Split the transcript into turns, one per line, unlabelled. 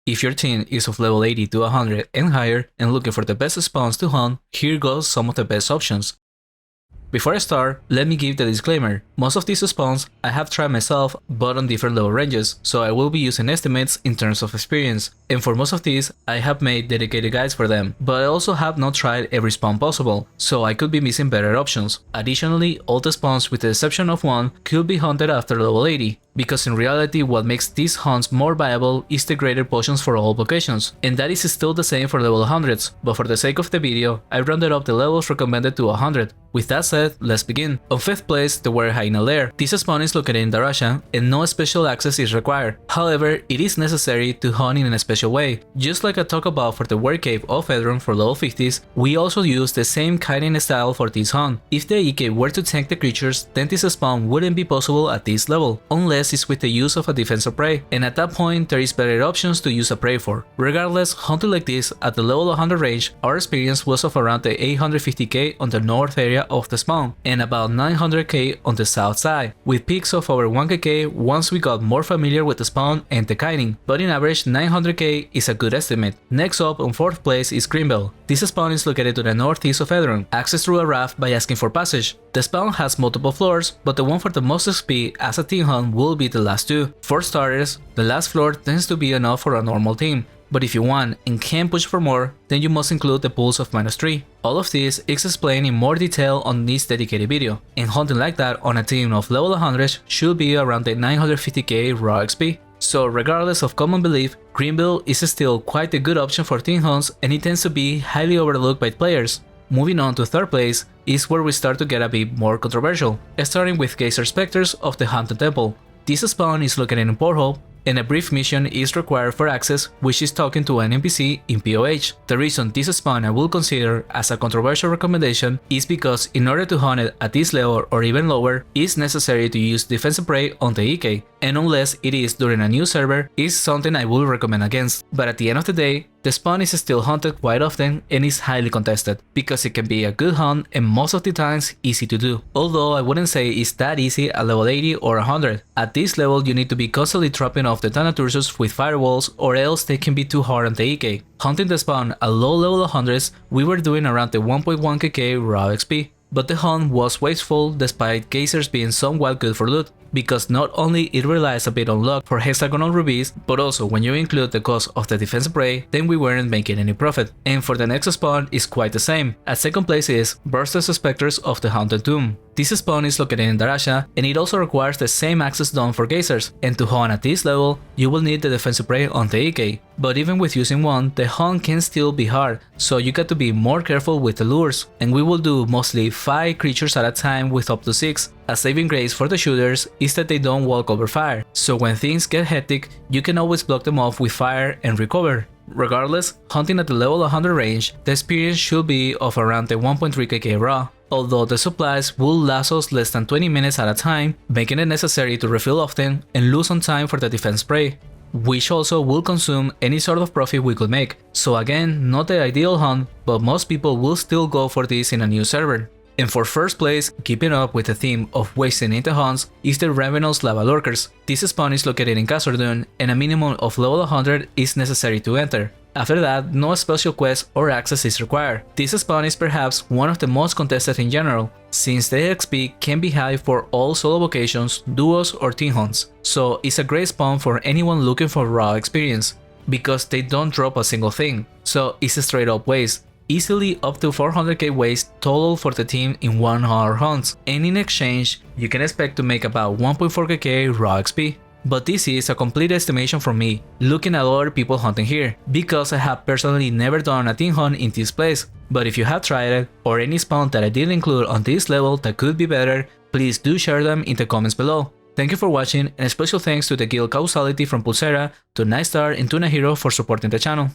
If your team is of level 80 to 100 and higher and looking for the best spawns to hunt, here goes some of the best options. Before I start, let me give the disclaimer. Most of these spawns I have tried myself, but on different level ranges, so I will be using estimates in terms of experience. And for most of these, I have made dedicated guides for them, but I also have not tried every spawn possible, so I could be missing better options. Additionally, all the spawns with the exception of one could be hunted after level 80. Because in reality what makes these hunts more viable is the greater potions for all locations, and that is still the same for level 100s, but for the sake of the video, I rounded up the levels recommended to 100. With that said, let's begin. On 5th place, the Warrior Hyena Lair. This spawn is located in Darasha, and no special access is required. However, it is necessary to hunt in a special way. Just like I talked about for the Warrior Cave of Edron for level 50s, we also use the same kiting style for this hunt. If the EK were to tank the creatures, then this spawn wouldn't be possible at this level, unless is with the use of a defensive prey, and at that point there is better options to use a prey for. Regardless, hunting like this at the level 100 range, our experience was of around the 850k on the north area of the spawn, and about 900k on the south side, with peaks of over 1kk once we got more familiar with the spawn and the kiting, but in average 900k is a good estimate. Next up on 4th place is Greenbell. This spawn is located to the northeast of Edron, access through a raft by asking for passage. The spawn has multiple floors, but the one for the most XP as a team hunt will be the last two. For starters, the last floor tends to be enough for a normal team, but if you want and can push for more, then you must include the pulse of -3. All of this is explained in more detail on this dedicated video, and hunting like that on a team of level 100 should be around the 950k raw XP. So regardless of common belief, Greenville is still quite a good option for team hunts, and it tends to be highly overlooked by players. Moving on to 3rd place is where we start to get a bit more controversial, starting with Geyser Spectres of the Haunted Temple. This spawn is located in Porthole, and a brief mission is required for access, which is talking to an NPC in POH. The reason this spawn I will consider as a controversial recommendation is because in order to hunt it at this level or even lower, it's necessary to use defensive prey on the EK, and unless it is during a new server, is something I will recommend against. But at the end of the day, the spawn is still hunted quite often and is highly contested, because it can be a good hunt and most of the times easy to do. Although I wouldn't say it's that easy at level 80 or 100. At this level you need to be constantly dropping off the Thanatursus with firewalls, or else they can be too hard on the EK. Hunting the spawn at low level 100s, we were doing around the 1.1kk raw XP. But the hunt was wasteful despite geysers being somewhat good for loot, because not only it relies a bit on luck for hexagonal rubies, but also when you include the cost of the defensive prey, then we weren't making any profit. And for the next spawn is quite the same. At 2nd place is Burstless Spectres of the Haunted Tomb. This spawn is located in Darasha, and it also requires the same access done for geysers, and to hunt at this level, you will need the defensive prey on the EK. But even with using one, the hunt can still be hard, so you got to be more careful with the lures, and we will do mostly 5 creatures at a time with up to 6. A saving grace for the shooters is that they don't walk over fire, so when things get hectic, you can always block them off with fire and recover. Regardless, hunting at the level 100 range, the experience should be of around the 1.3kk raw, although the supplies will last us less than 20 minutes at a time, making it necessary to refill often and lose on time for the defense spray, which also will consume any sort of profit we could make. So again, not the ideal hunt, but most people will still go for this in a new server. And for 1st place, keeping up with the theme of wasting into hunts, is the Ravenous Lava Lurkers. This spawn is located in Khazad-dûm, and a minimum of level 100 is necessary to enter. After that, no special quest or access is required. This spawn is perhaps one of the most contested in general, since the XP can be high for all solo vocations, duos or team hunts. So it's a great spawn for anyone looking for raw experience, because they don't drop a single thing, so it's a straight up waste. Easily up to 400k waste total for the team in 1 hour hunts, and in exchange, you can expect to make about 1.4kk raw XP. But this is a complete estimation from me, looking at other people hunting here, because I have personally never done a team hunt in this place. But if you have tried it, or any spawn that I didn't include on this level that could be better, please do share them in the comments below. Thank you for watching, and a special thanks to the guild Causality from Pulsera, to Nightstar and Tuna Hero for supporting the channel.